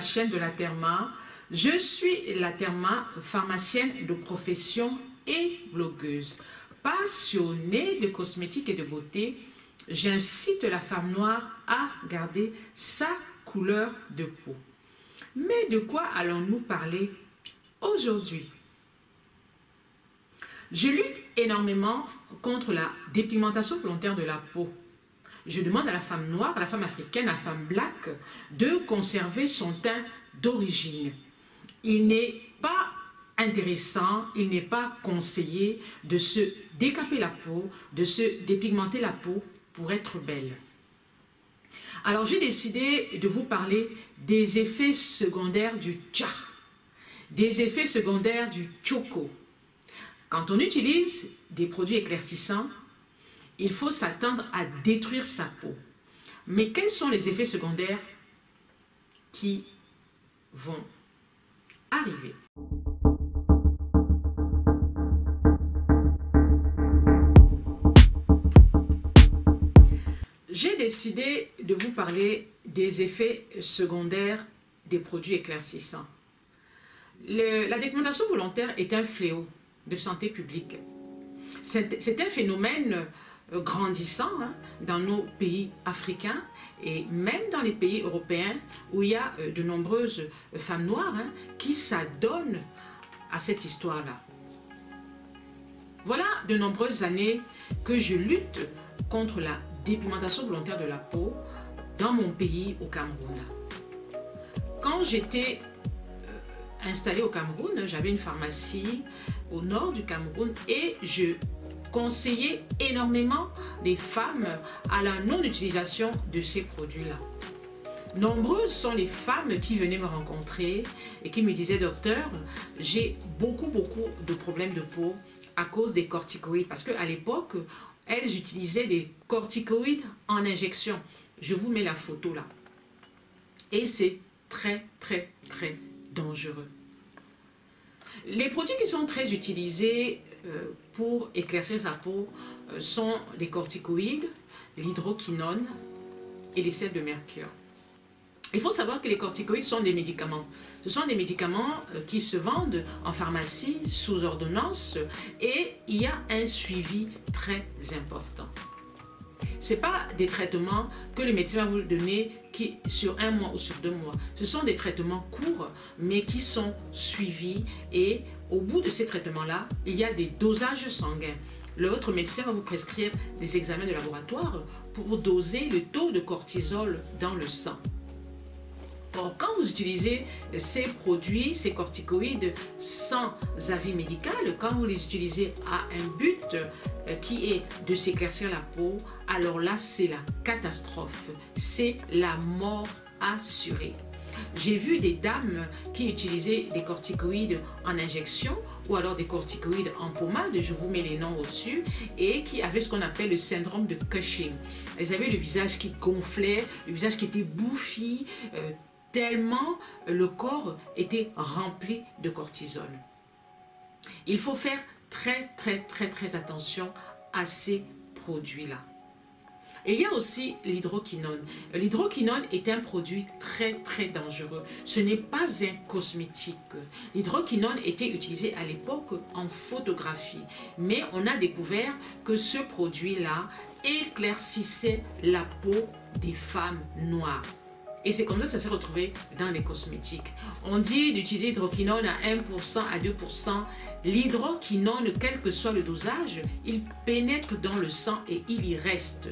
chaîne de la Therma. Je suis la Therma, pharmacienne de profession et blogueuse. Passionnée de cosmétiques et de beauté, j'incite la femme noire à garder sa couleur de peau. Mais de quoi allons-nous parler aujourd'hui? Je lutte énormément contre la dépigmentation volontaire de la peau. Je demande à la femme noire, à la femme africaine, à la femme black de conserver son teint d'origine. Il n'est pas intéressant, il n'est pas conseillé de se décaper la peau, de se dépigmenter la peau pour être belle. Alors j'ai décidé de vous parler des effets secondaires du tcha, des effets secondaires du choco. Quand on utilise des produits éclaircissants, il faut s'attendre à détruire sa peau. Mais quels sont les effets secondaires qui vont arriver? J'ai décidé de vous parler des effets secondaires des produits éclaircissants. La dépigmentation volontaire est un fléau de santé publique. C'est un phénomène grandissant dans nos pays africains et même dans les pays européens où il y a de nombreuses femmes noires qui s'adonnent à cette histoire-là. Voilà de nombreuses années que je lutte contre la dépigmentation volontaire de la peau dans mon pays, au Cameroun. Quand j'étais installée au Cameroun, j'avais une pharmacie au nord du Cameroun et je conseillais énormément les femmes à la non-utilisation de ces produits-là. Nombreuses sont les femmes qui venaient me rencontrer et qui me disaient: docteur, j'ai beaucoup de problèmes de peau à cause des corticoïdes, parce qu'à l'époque, elles utilisaient des corticoïdes en injection. Je vous mets la photo là. Et c'est très dangereux. Les produits qui sont très utilisés pour éclaircir sa peau sont les corticoïdes, l'hydroquinone et les sels de mercure. Il faut savoir que les corticoïdes sont des médicaments. Ce sont des médicaments qui se vendent en pharmacie sous ordonnance et il y a un suivi très important. Ce n'est pas des traitements que le médecin va vous donner sur 1 mois ou sur 2 mois. Ce sont des traitements courts mais qui sont suivis et au bout de ces traitements-là, il y a des dosages sanguins. L'autre médecin va vous prescrire des examens de laboratoire pour doser le taux de cortisol dans le sang. Or, quand vous utilisez ces produits, ces corticoïdes sans avis médical, quand vous les utilisez à un but qui est de s'éclaircir la peau, alors là, c'est la catastrophe, c'est la mort assurée. J'ai vu des dames qui utilisaient des corticoïdes en injection ou alors des corticoïdes en pommade, je vous mets les noms au-dessus, et qui avaient ce qu'on appelle le syndrome de Cushing. Elles avaient le visage qui gonflait, le visage qui était bouffi, tellement le corps était rempli de cortisol. Il faut faire très attention à ces produits-là. Il y a aussi l'hydroquinone. L'hydroquinone est un produit très dangereux. Ce n'est pas un cosmétique. L'hydroquinone était utilisé à l'époque en photographie. Mais on a découvert que ce produit-là éclaircissait la peau des femmes noires. Et c'est comme ça que ça s'est retrouvé dans les cosmétiques. On dit d'utiliser l'hydroquinone à 1% à 2%. L'hydroquinone, quel que soit le dosage, il pénètre dans le sang et il y reste.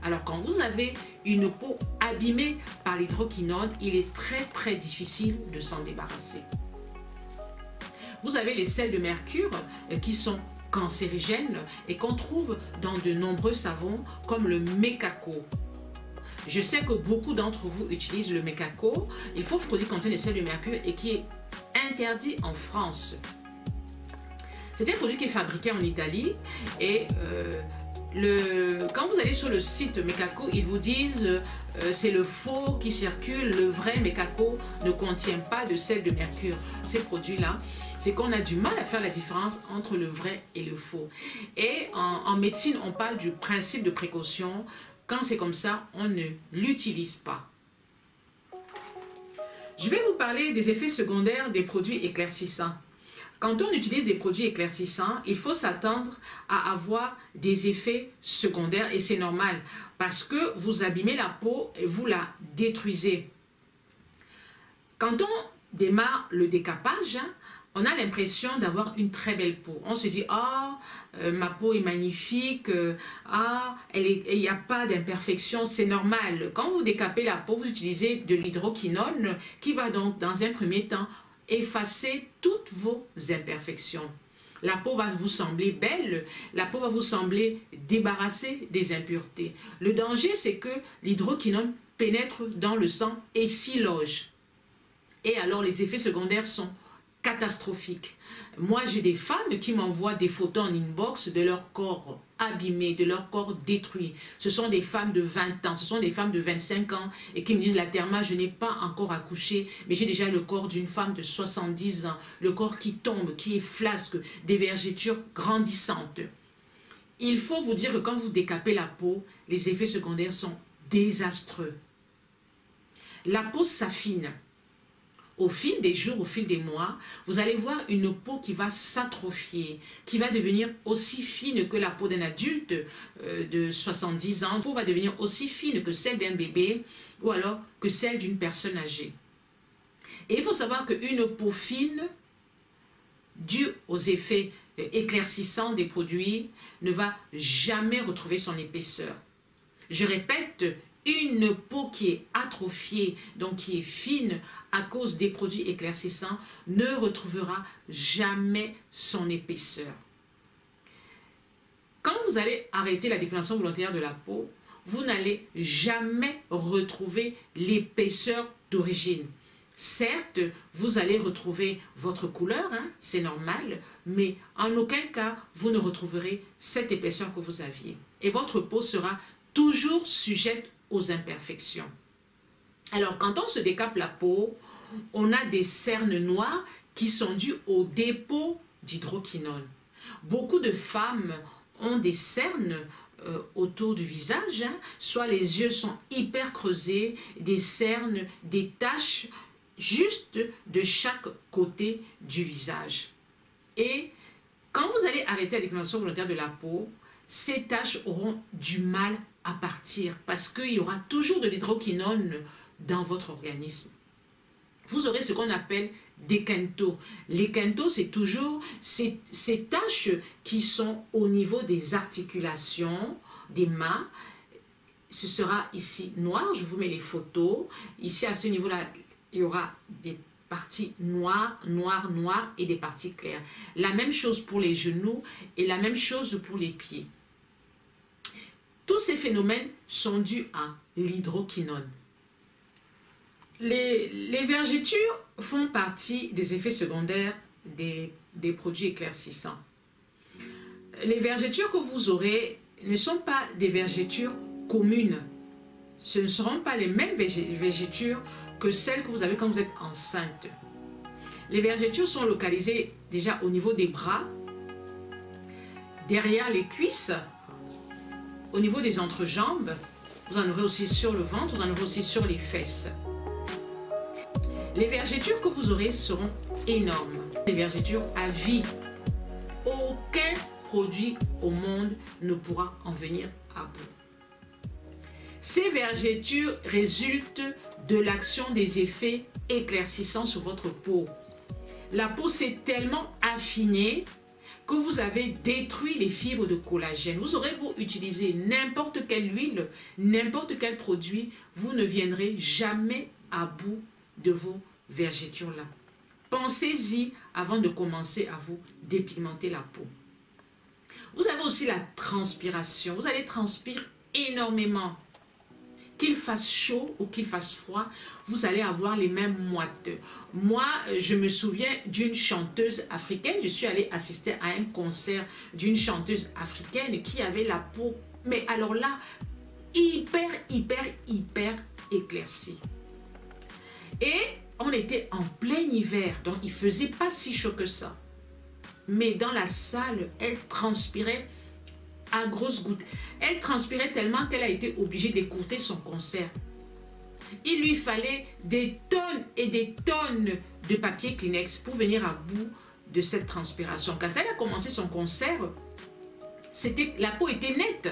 Alors quand vous avez une peau abîmée par l'hydroquinone, il est très difficile de s'en débarrasser. Vous avez les sels de mercure qui sont cancérigènes et qu'on trouve dans de nombreux savons comme le Mekako. Je sais que beaucoup d'entre vous utilisent le Mekako. Il faut que le produit contienne des sels de mercure et qui est interdit en France. C'est un produit qui est fabriqué en Italie et quand vous allez sur le site Mekako, ils vous disent c'est le faux qui circule, le vrai Mekako ne contient pas de sel de mercure. Ces produits-là, c'est qu'on a du mal à faire la différence entre le vrai et le faux. Et en médecine, on parle du principe de précaution. Quand c'est comme ça, on ne l'utilise pas. Je vais vous parler des effets secondaires des produits éclaircissants. Quand on utilise des produits éclaircissants, il faut s'attendre à avoir des effets secondaires et c'est normal parce que vous abîmez la peau et vous la détruisez. Quand on démarre le décapage, on a l'impression d'avoir une très belle peau. On se dit, ah, ma peau est magnifique, il n'y a pas d'imperfection, c'est normal. Quand vous décapez la peau, vous utilisez de l'hydroquinone qui va donc, dans un premier temps, effacer toutes vos imperfections. La peau va vous sembler belle, la peau va vous sembler débarrassée des impuretés. Le danger, c'est que l'hydroquinone pénètre dans le sang et s'y loge. Et alors, les effets secondaires sont catastrophique. Moi, j'ai des femmes qui m'envoient des photos en inbox de leur corps abîmé, de leur corps détruit. Ce sont des femmes de 20 ans, ce sont des femmes de 25 ans et qui me disent, la Therma, je n'ai pas encore accouché, mais j'ai déjà le corps d'une femme de 70 ans, le corps qui tombe, qui est flasque, des vergetures grandissantes. Il faut vous dire que quand vous décapez la peau, les effets secondaires sont désastreux. La peau s'affine. Au fil des jours, au fil des mois, vous allez voir une peau qui va s'atrophier, qui va devenir aussi fine que la peau d'un adulte de 70 ans. La peau va devenir aussi fine que celle d'un bébé ou alors que celle d'une personne âgée. Et il faut savoir qu'une peau fine, due aux effets éclaircissants des produits, ne va jamais retrouver son épaisseur. Je répète, une peau qui est atrophiée, donc qui est fine à cause des produits éclaircissants, ne retrouvera jamais son épaisseur. Quand vous allez arrêter la dépilation volontaire de la peau, vous n'allez jamais retrouver l'épaisseur d'origine. Certes, vous allez retrouver votre couleur, c'est normal, mais en aucun cas, vous ne retrouverez cette épaisseur que vous aviez. Et votre peau sera toujours sujette aux imperfections. Alors, quand on se décape la peau, on a des cernes noires qui sont dues au dépôt d'hydroquinone. Beaucoup de femmes ont des cernes autour du visage, soit les yeux sont hyper creusés, des cernes, des taches juste de chaque côté du visage. Et quand vous allez arrêter la dépilation volontaire de la peau, ces taches auront du mal à partir parce qu'il y aura toujours de l'hydroquinone dans votre organisme. Vous aurez ce qu'on appelle des quintos. Les quintos, c'est toujours ces taches qui sont au niveau des articulations, des mains. Ce sera ici noir, je vous mets les photos. Ici, à ce niveau-là, il y aura des parties noires, noires, noires et des parties claires. La même chose pour les genoux et la même chose pour les pieds. Tous ces phénomènes sont dus à l'hydroquinone. Les vergetures font partie des effets secondaires des produits éclaircissants. Les vergetures que vous aurez ne sont pas des vergetures communes. Ce ne seront pas les mêmes vergetures que celles que vous avez quand vous êtes enceinte. Les vergetures sont localisées déjà au niveau des bras, derrière les cuisses, au niveau des entrejambes. Vous en aurez aussi sur le ventre, vous en aurez aussi sur les fesses. Les vergetures que vous aurez seront énormes. Des vergetures à vie. Aucun produit au monde ne pourra en venir à bout. Ces vergetures résultent de l'action des effets éclaircissants sur votre peau. La peau s'est tellement affinée que vous avez détruit les fibres de collagène. Vous aurez beau utiliser n'importe quelle huile, n'importe quel produit, vous ne viendrez jamais à bout de vos vergetures-là. Pensez-y avant de commencer à vous dépigmenter la peau. Vous avez aussi la transpiration. Vous allez transpirer énormément. Qu'il fasse chaud ou qu'il fasse froid, vous allez avoir les mêmes moites. Moi, je me souviens d'une chanteuse africaine. Je suis allée assister à un concert d'une chanteuse africaine qui avait la peau, mais alors là, hyper éclaircie. Et on était en plein hiver, donc il ne faisait pas si chaud que ça. Mais dans la salle, elle transpirait à grosses gouttes. Elle transpirait tellement qu'elle a été obligée d'écourter son concert. Il lui fallait des tonnes et des tonnes de papier Kleenex pour venir à bout de cette transpiration. Quand elle a commencé son concert, la peau était nette.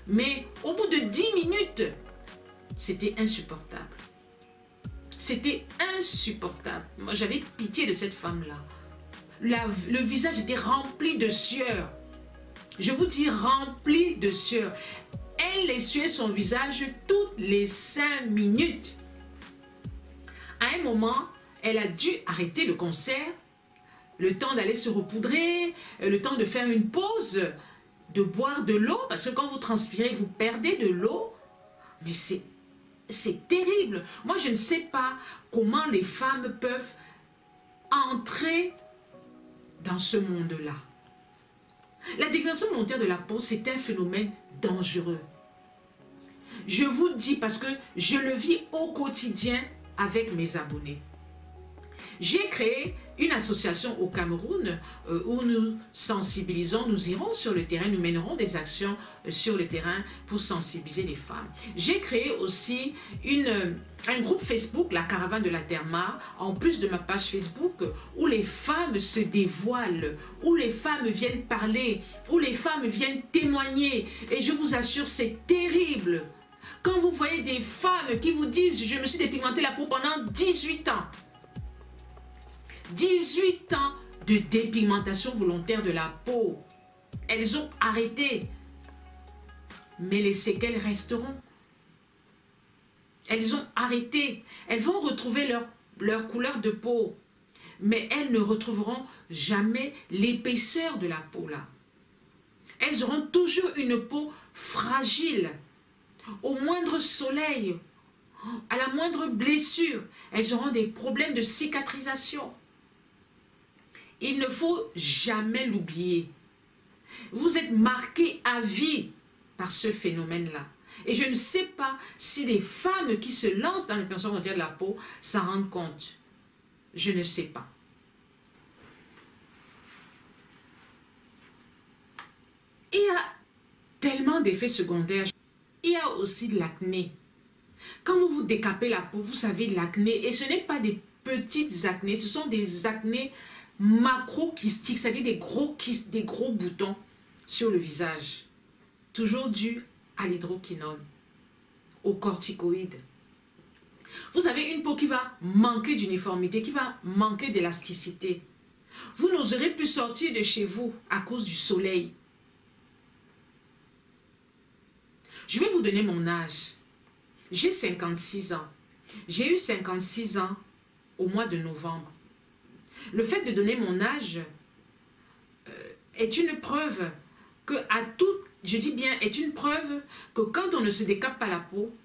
Mais au bout de 10 minutes, c'était insupportable. C'était insupportable. Moi, j'avais pitié de cette femme-là. Le visage était rempli de sueur. Je vous dis rempli de sueur. Elle essuyait son visage toutes les 5 minutes. À un moment, elle a dû arrêter le concert, le temps d'aller se repoudrer, le temps de faire une pause, de boire de l'eau, parce que quand vous transpirez, vous perdez de l'eau. Mais c'est terrible. Moi, je ne sais pas comment les femmes peuvent entrer dans ce monde-là. La dégradation volontaire de la peau, c'est un phénomène dangereux. Je vous le dis parce que je le vis au quotidien avec mes abonnés. J'ai créé une association au Cameroun où nous sensibilisons, nous irons sur le terrain, nous mènerons des actions sur le terrain pour sensibiliser les femmes. J'ai créé aussi un groupe Facebook, la Caravane de la Derma, en plus de ma page Facebook, où les femmes se dévoilent, où les femmes viennent parler, où les femmes viennent témoigner. Et je vous assure, c'est terrible. Quand vous voyez des femmes qui vous disent « Je me suis dépigmenté la peau pendant 18 ans », 18 ans de dépigmentation volontaire de la peau. Elles ont arrêté. Mais les séquelles resteront. Elles ont arrêté. Elles vont retrouver leur couleur de peau. Mais elles ne retrouveront jamais l'épaisseur de la peau là. Elles auront toujours une peau fragile. Au moindre soleil, à la moindre blessure, elles auront des problèmes de cicatrisation. Il ne faut jamais l'oublier. Vous êtes marqué à vie par ce phénomène-là. Et je ne sais pas si les femmes qui se lancent dans l'hypertension volontaire de la peau s'en rendent compte. Je ne sais pas. Il y a tellement d'effets secondaires. Il y a aussi de l'acné. Quand vous vous décapez la peau, vous savez l'acné. Et ce n'est pas des petites acnées, ce sont des acnés macro-kystiques, c'est-à-dire des gros kystes, des gros boutons sur le visage. Toujours dû à l'hydroquinone, aux corticoïdes. Vous avez une peau qui va manquer d'uniformité, qui va manquer d'élasticité. Vous n'oserez plus sortir de chez vous à cause du soleil. Je vais vous donner mon âge. J'ai 56 ans. J'ai eu 56 ans au mois de novembre. Le fait de donner mon âge est une preuve que je dis bien, est une preuve que quand on ne se décape pas la peau,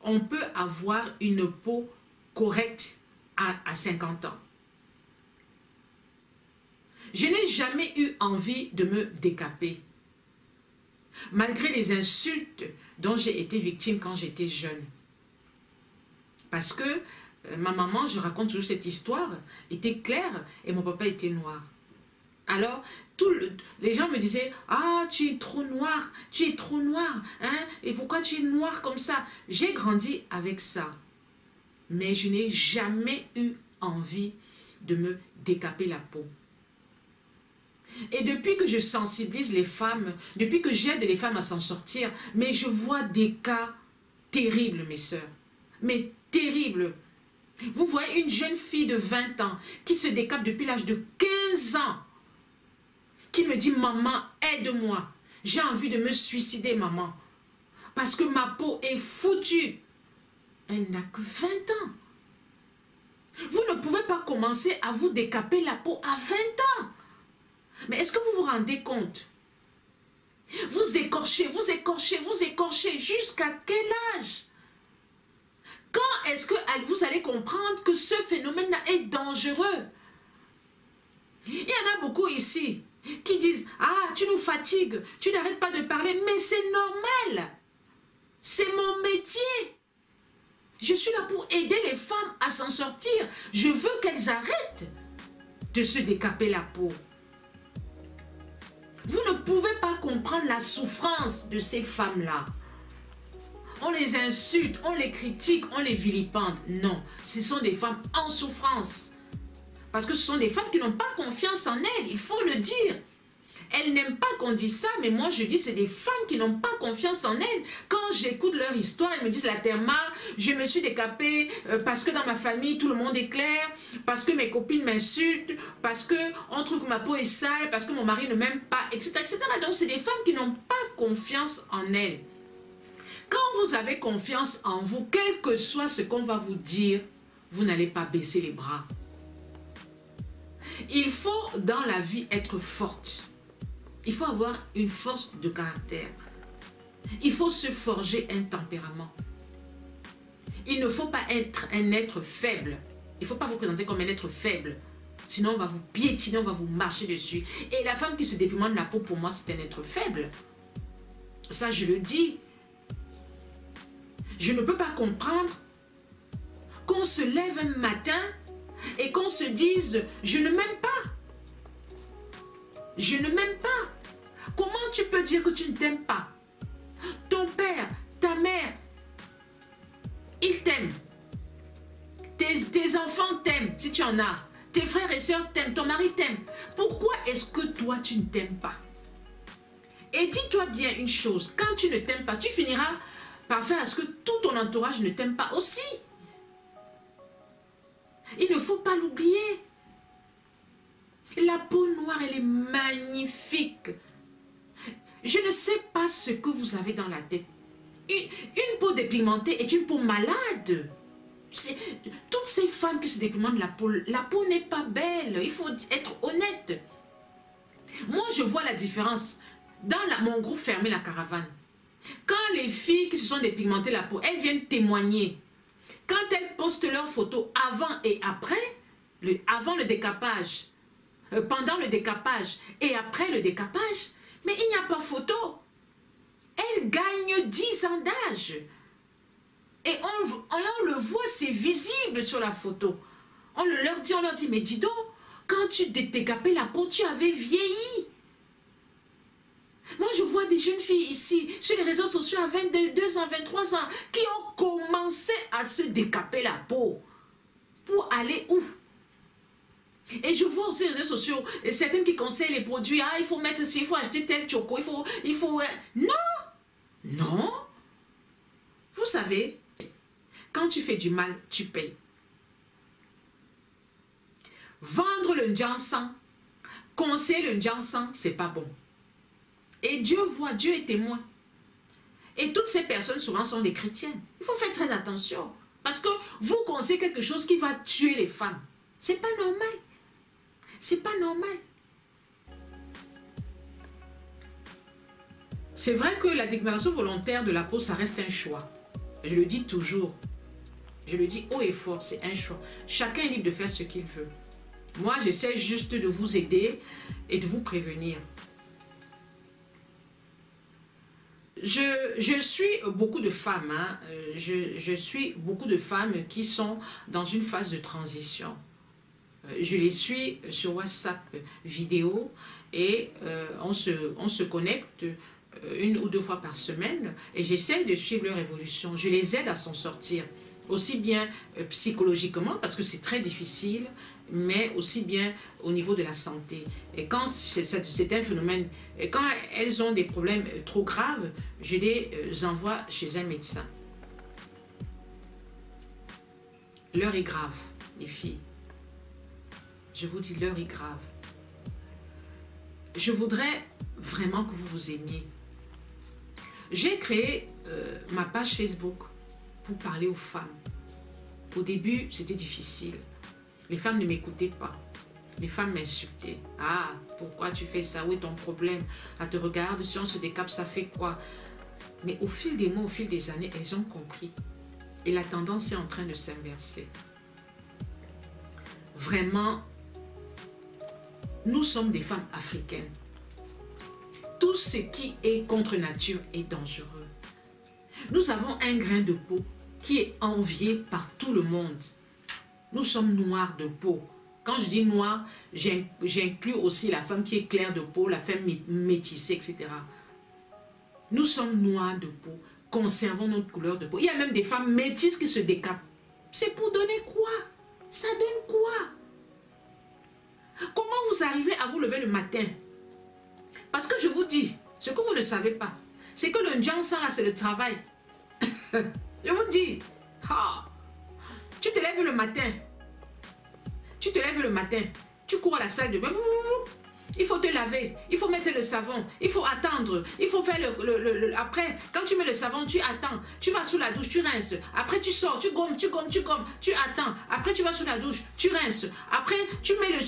on peut avoir une peau correcte à 50 ans. Je n'ai jamais eu envie de me décaper, malgré les insultes dont j'ai été victime quand j'étais jeune. Parce que ma maman, je raconte toujours cette histoire, était claire et mon papa était noir. Alors, les gens me disaient « Ah, tu es trop noir, hein? Et pourquoi tu es noir comme ça ?» J'ai grandi avec ça. Mais je n'ai jamais eu envie de me décaper la peau. Et depuis que je sensibilise les femmes, depuis que j'aide les femmes à s'en sortir, mais je vois des cas terribles, mes sœurs. Mais terribles. Vous voyez une jeune fille de 20 ans qui se décape depuis l'âge de 15 ans, qui me dit « Maman, aide-moi. J'ai envie de me suicider, maman. Parce que ma peau est foutue. » Elle n'a que 20 ans. Vous ne pouvez pas commencer à vous décaper la peau à 20 ans. Mais est-ce que vous vous rendez compte? Vous écorchez, jusqu'à quel âge? Quand est-ce que vous allez comprendre que ce phénomène-là est dangereux? Il y en a beaucoup ici qui disent « Ah, tu nous fatigues, tu n'arrêtes pas de parler. » Mais c'est normal. C'est mon métier. Je suis là pour aider les femmes à s'en sortir. Je veux qu'elles arrêtent de se décaper la peau. Vous ne pouvez pas comprendre la souffrance de ces femmes-là. on les insulte, on les critique, on les vilipende. Non, ce sont des femmes en souffrance. Parce que ce sont des femmes qui n'ont pas confiance en elles, il faut le dire. Elles n'aiment pas qu'on dise ça, mais moi je dis c'est des femmes qui n'ont pas confiance en elles. Quand j'écoute leur histoire, elles me disent la terma, je me suis décapée parce que dans ma famille tout le monde est clair, parce que mes copines m'insultent, parce qu'on trouve que ma peau est sale, parce que mon mari ne m'aime pas, etc., etc. Donc c'est des femmes qui n'ont pas confiance en elles. Quand vous avez confiance en vous, quel que soit ce qu'on va vous dire, vous n'allez pas baisser les bras. Il faut dans la vie être forte. Il faut avoir une force de caractère. Il faut se forger un tempérament. Il ne faut pas être un être faible. Il ne faut pas vous présenter comme un être faible. Sinon, on va vous piétiner, on va vous marcher dessus. Et la femme qui se dépimente la peau, pour moi, c'est un être faible. Ça, je le dis. Je ne peux pas comprendre qu'on se lève un matin et qu'on se dise « je ne m'aime pas ». Je ne m'aime pas. Comment tu peux dire que tu ne t'aimes pas? Ton père, ta mère, ils t'aiment. Tes enfants t'aiment, si tu en as. Tes frères et sœurs t'aiment, ton mari t'aime. Pourquoi est-ce que toi, tu ne t'aimes pas? Et dis-toi bien une chose, quand tu ne t'aimes pas, tu finiras par faire à ce que tout ton entourage ne t'aime pas aussi. Il ne faut pas l'oublier. La peau noire, elle est magnifique. Je ne sais pas ce que vous avez dans la tête. Une peau dépigmentée est une peau malade. Toutes ces femmes qui se dépigmentent la peau n'est pas belle. Il faut être honnête. Moi, je vois la différence. Dans mon groupe fermé, la caravane, quand les filles qui se sont dépigmentées la peau, elles viennent témoigner. Quand elles postent leurs photos avant et après, avant le décapage, pendant le décapage et après le décapage, mais il n'y a pas photo. Elles gagnent 10 ans d'âge. Et on le voit, c'est visible sur la photo. On leur dit, mais dis donc, quand tu t'es décapé la peau, tu avais vieilli. Moi, je vois des jeunes filles ici, sur les réseaux sociaux à 22 ans, 23 ans, qui ont commencé à se décaper la peau. Pour aller où? Et je vois aussi les réseaux sociaux, certaines qui conseillent les produits, il faut mettre ci, il faut acheter tel choco, il faut... Non! Non! Vous savez, quand tu fais du mal, tu payes. Vendre le Njansan, conseiller le Njansan, c'est pas bon. Et Dieu voit, Dieu est témoin. Et toutes ces personnes souvent sont des chrétiennes. Il faut faire très attention. Parce que vous conseillez quelque chose qui va tuer les femmes. C'est pas normal. C'est pas normal. C'est vrai que la dégradation volontaire de la peau, ça reste un choix. Je le dis toujours. Je le dis haut et fort, c'est un choix. Chacun est libre de faire ce qu'il veut. Moi, j'essaie juste de vous aider et de vous prévenir. Je suis beaucoup de femmes, hein. Je suis beaucoup de femmes qui sont dans une phase de transition. Je les suis sur WhatsApp vidéo et on se connecte une ou deux fois par semaine et j'essaie de suivre leur évolution. Je les aide à s'en sortir, aussi bien psychologiquement parce que c'est très difficile, mais aussi bien au niveau de la santé. Et quand c'est un phénomène, et quand elles ont des problèmes trop graves, je les envoie chez un médecin. L'heure est grave, les filles. Je vous dis, l'heure est grave. Je voudrais vraiment que vous vous aimiez. J'ai créé ma page Facebook pour parler aux femmes. Au début, c'était difficile. Les femmes ne m'écoutaient pas. Les femmes m'insultaient. Ah, pourquoi tu fais ça? Où est ton problème? Ah, te regarde, si on se décape, ça fait quoi? Mais au fil des mois, au fil des années, elles ont compris. Et la tendance est en train de s'inverser. Vraiment, nous sommes des femmes africaines. Tout ce qui est contre nature est dangereux. Nous avons un grain de peau qui est envié par tout le monde. Nous sommes noirs de peau. Quand je dis noir, j'inclus aussi la femme qui est claire de peau, la femme métissée, etc. Nous sommes noirs de peau conservons notre couleur de peau. Il y a même des femmes métisses qui se décapent. C'est pour donner quoi? Ça donne quoi? Comment vous arrivez à vous lever le matin? Parce que je vous dis, ce que vous ne savez pas, c'est que le Njansan là, c'est le travail. Je vous dis, tu te lèves le matin. Tu te lèves le matin. Tu cours à la salle de bain. Il faut te laver, il faut mettre le savon, il faut attendre, il faut faire après, quand tu mets le savon, tu attends, tu vas sous la douche, tu rinces, après tu sors, tu gommes, tu attends, après tu vas sous la douche, tu rinces, après tu mets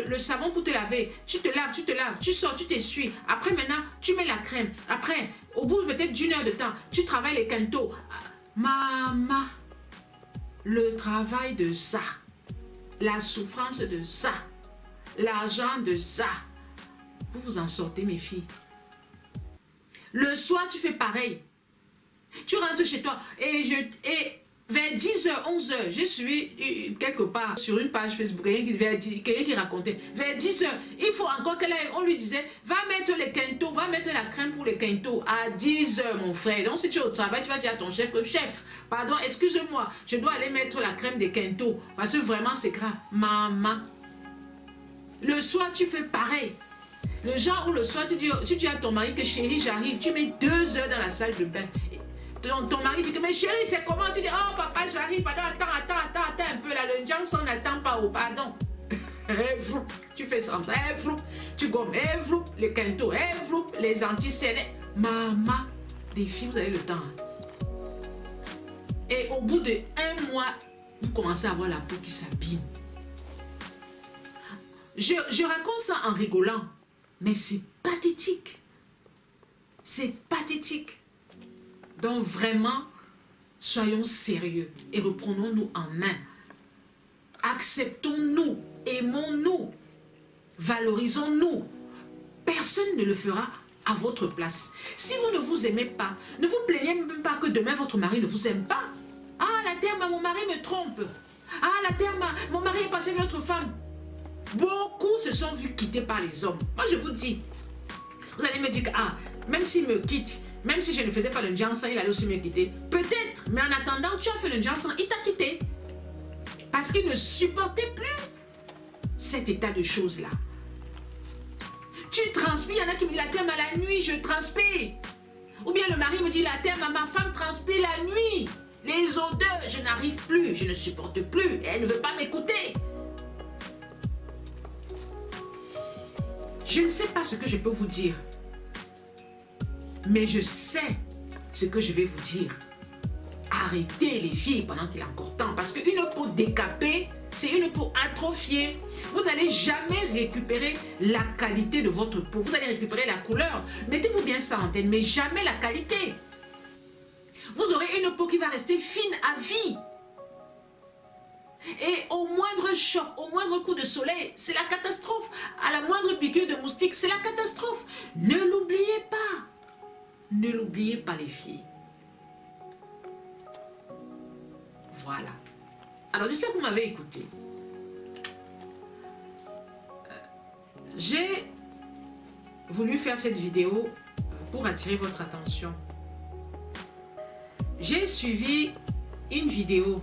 le savon pour te laver, tu te laves, tu sors, tu t'essuies, après maintenant, tu mets la crème, après, au bout peut-être d'une heure de temps, tu travailles les quintaux. Maman, le travail de ça, la souffrance de ça, l'argent de ça, vous vous en sortez mes filles. Le soir tu fais pareil. Tu rentres chez toi et vers 10h, 11h, je suis quelque part sur une page Facebook, quelqu'un qui racontait, vers 10h, il faut encore on lui disait, va mettre les quintaux, va mettre la crème pour les quintaux à 10h mon frère. Donc si tu es au travail, tu vas dire à ton chef, chef, pardon, excuse-moi, je dois aller mettre la crème des quintaux, parce que vraiment c'est grave. Maman, le soir tu fais pareil. Le genre où le soir tu dis à ton mari que chérie j'arrive, tu mets 2 heures dans la salle de bain. Ton mari dit que mais chérie c'est comment? Tu dis oh papa j'arrive, pardon, attends un peu là, le Njansan n'attend pas, oh pardon. Tu fais ça comme ça, tu gommes, les quintaux, les anti-scènes. Maman, les filles vous avez le temps. Et au bout de 1 mois, vous commencez à avoir la peau qui s'abîme. Je raconte ça en rigolant, mais c'est pathétique. C'est pathétique. Donc vraiment, soyons sérieux et reprenons-nous en main. Acceptons-nous, aimons-nous, valorisons-nous. Personne ne le fera à votre place. Si vous ne vous aimez pas, ne vous plaignez même pas que demain votre mari ne vous aime pas. Ah la terre, mon mari me trompe. Ah la terre, mon mari est passé avec notre femme. Beaucoup se sont vus quitter par les hommes. Moi je vous dis, vous allez me dire que même s'il me quitte, même si je ne faisais pas le Njansan, il allait aussi me quitter. Peut-être, mais en attendant, tu as fait le Njansan, il t'a quitté. Parce qu'il ne supportait plus cet état de choses-là. Tu transpires, il y en a qui me disent la terre, mais la nuit, je transpire. Ou bien le mari me dit la terre, ma femme transpire la nuit. Les odeurs, je n'arrive plus, je ne supporte plus. Elle ne veut pas m'écouter. Je ne sais pas ce que je peux vous dire. Mais je sais ce que je vais vous dire. Arrêtez les filles pendant qu'il est encore temps. Parce qu'une peau décapée, c'est une peau atrophiée. Vous n'allez jamais récupérer la qualité de votre peau. Vous allez récupérer la couleur. Mettez-vous bien ça en tête, mais jamais la qualité. Vous aurez une peau qui va rester fine à vie. Et au moindre choc, au moindre coup de soleil, c'est la catastrophe. À la moindre piqûre de moustique, c'est la catastrophe. Ne l'oubliez pas. Ne l'oubliez pas les filles. Voilà. Alors j'espère que vous m'avez écouté. J'ai voulu faire cette vidéo pour attirer votre attention. J'ai suivi une vidéo.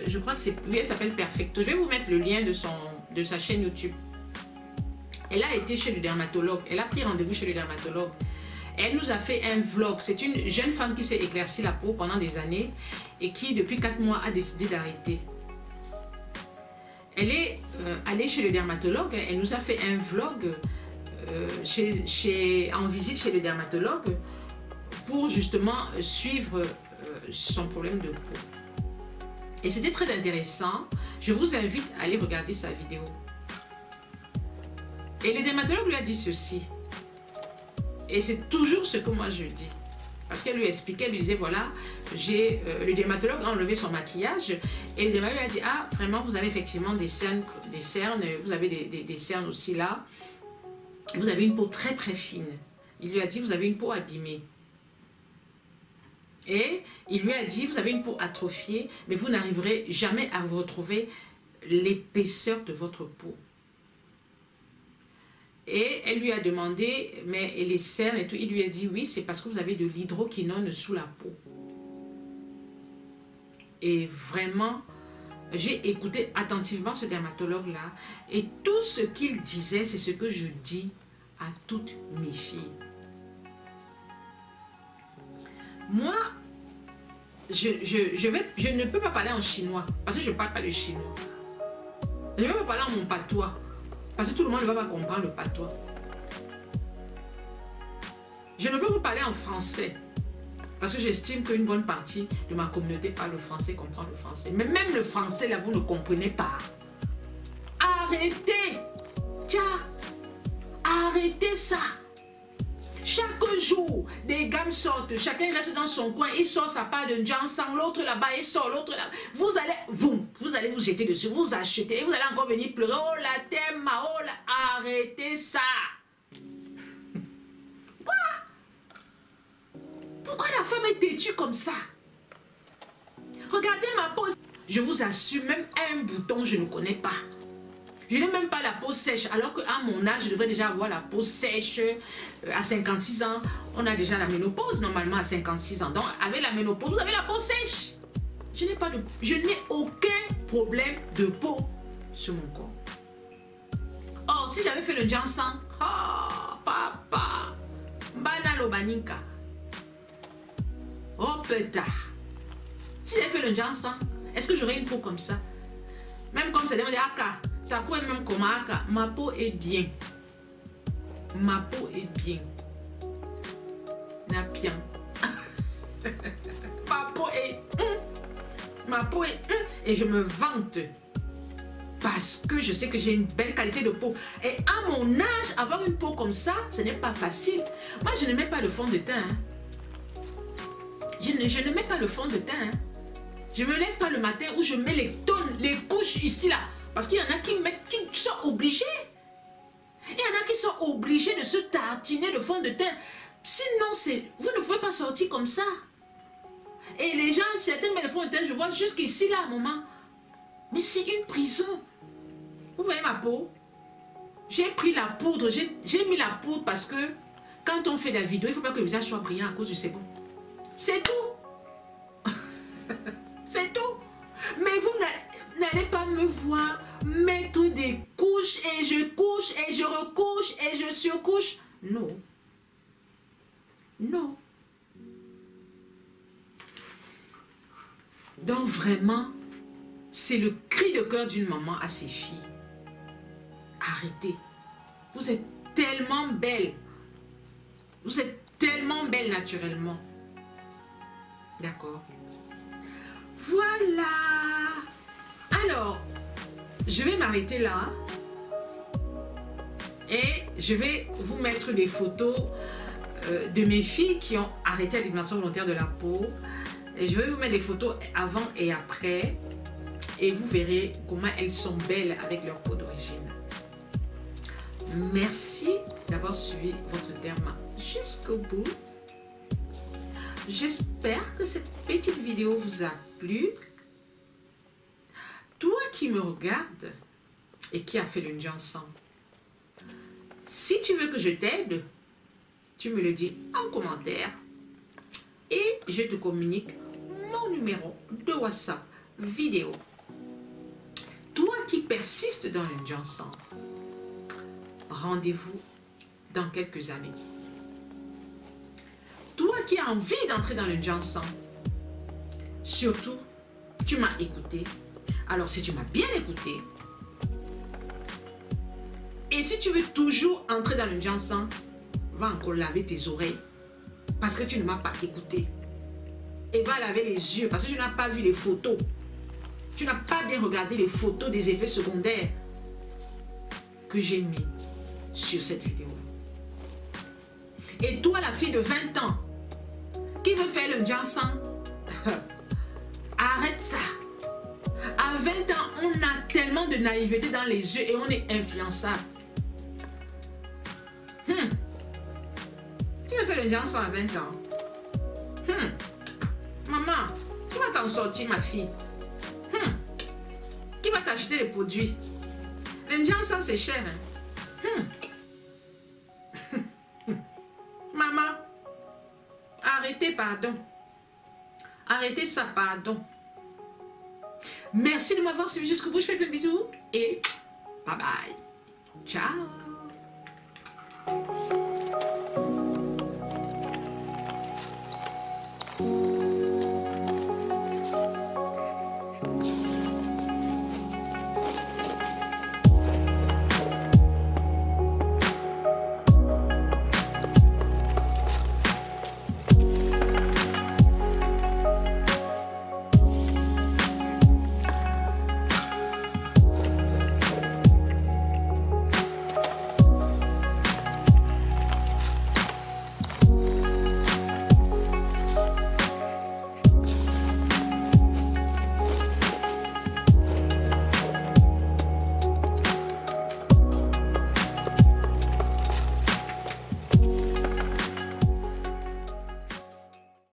Je crois que elle s'appelle Perfecto. Je vais vous mettre le lien de sa chaîne YouTube. Elle a été chez le dermatologue. Elle a pris rendez-vous chez le dermatologue. Elle nous a fait un vlog. C'est une jeune femme qui s'est éclaircie la peau pendant des années et qui, depuis 4 mois, a décidé d'arrêter. Elle est allée chez le dermatologue. Elle nous a fait un vlog en visite chez le dermatologue pour justement suivre son problème de peau. Et c'était très intéressant. Je vous invite à aller regarder sa vidéo. Et le dermatologue lui a dit ceci. Et c'est toujours ce que moi je dis. Parce qu'elle lui expliquait, elle lui disait, voilà, le dermatologue a enlevé son maquillage. Et le dermatologue lui a dit, ah, vraiment, vous avez effectivement des cernes, vous avez des cernes aussi là. Vous avez une peau très très fine. Il lui a dit, vous avez une peau abîmée. Et il lui a dit, vous avez une peau atrophiée, mais vous n'arriverez jamais à retrouver l'épaisseur de votre peau. Et elle lui a demandé, mais les cernes et tout, il lui a dit oui, c'est parce que vous avez de l'hydroquinone sous la peau. Et vraiment, j'ai écouté attentivement ce dermatologue-là et tout ce qu'il disait, c'est ce que je dis à toutes mes filles. Moi, je ne peux pas parler en chinois parce que je ne parle pas le chinois. Je ne peux pas parler en mon patois parce que tout le monde ne va pas comprendre le patois. Je ne peux pas parler en français parce que j'estime qu'une bonne partie de ma communauté parle le français, comprend le français. Mais même le français, là, vous ne comprenez pas. Arrêtez! Tiens! Arrêtez ça! Chaque jour, des gammes sortent, chacun reste dans son coin, il sort sa part de Jansang, l'autre là-bas, il sort, l'autre là-bas. Vous allez vous jeter dessus, vous achetez, et vous allez encore venir pleurer. Oh la thème, oh la... Arrêtez ça! Pourquoi la femme est têtue comme ça? Regardez ma peau. Je vous assure, même un bouton, je ne connais pas. Je n'ai même pas la peau sèche, alors qu'à mon âge, je devrais déjà avoir la peau sèche. À 56 ans, on a déjà la ménopause, normalement à 56 ans. Donc, avec la ménopause, vous avez la peau sèche. Je n'ai aucun problème de peau sur mon corps. Or, si j'avais fait le Jansang, oh, papa, banalo baninka. Oh putain. Si j'avais fait le Jansang, est-ce que j'aurais une peau comme ça? Même comme ça, on dit Aka, ta peau est même comme Aka. Ma peau est bien. Ma peau est bien. N'a bien. Ma peau est. Ma peau est. Et je me vante. Parce que je sais que j'ai une belle qualité de peau. Et à mon âge, avoir une peau comme ça, ce n'est pas facile. Moi, je ne mets pas de fond de teint. Hein. Je ne mets pas le fond de teint. Hein. Je ne me lève pas le matin où je mets les tonnes, les couches ici là. Parce qu'il y en a qui sont obligés. Il y en a qui sont obligés de se tartiner de fond de teint. Sinon, vous ne pouvez pas sortir comme ça. Et les gens, certains mettent le fond de teint, je vois jusqu'ici là, maman. Mais c'est une prison. Vous voyez ma peau? J'ai pris la poudre, j'ai mis la poudre parce que quand on fait la vidéo, il ne faut pas que le visage soit brillant à cause du sébum. C'est tout. C'est tout. Mais vous n'allez pas me voir mettre des couches et je recouche et je surcouche. Non. Non. Donc vraiment, c'est le cri de cœur d'une maman à ses filles. Arrêtez. Vous êtes tellement belle. Vous êtes tellement belle naturellement. D'accord. Voilà. Alors, je vais m'arrêter là. Et je vais vous mettre des photos de mes filles qui ont arrêté la dépilation volontaire de la peau. Et je vais vous mettre des photos avant et après. Et vous verrez comment elles sont belles avec leur peau d'origine. Merci d'avoir suivi votre derma jusqu'au bout. J'espère que cette petite vidéo vous a plu. Toi qui me regardes et qui a fait le Jansang, si tu veux que je t'aide, tu me le dis en commentaire et je te communique mon numéro de WhatsApp vidéo. Toi qui persistes dans le Jansang, rendez-vous dans quelques années. Toi qui as envie d'entrer dans le Jansang, surtout, tu m'as écouté. Alors, si tu m'as bien écouté, et si tu veux toujours entrer dans le Jansang, va encore laver tes oreilles, parce que tu ne m'as pas écouté. Et va laver les yeux, parce que tu n'as pas vu les photos. Tu n'as pas bien regardé les photos des effets secondaires que j'ai mis sur cette vidéo. Et toi, la fille de 20 ans, qui veut faire le Jansang, arrête ça. À 20 ans, on a tellement de naïveté dans les yeux et on est influençable. Tu veux faire le Jansang à 20 ans? Maman, tu vas t'en sortir, ma fille. Qui va t'acheter les produits? Le Jansang, c'est cher. Hein? pardon. Arrêtez ça, pardon. Merci de m'avoir suivi jusqu'au bout. Je fais plein de bisous et bye bye. Ciao.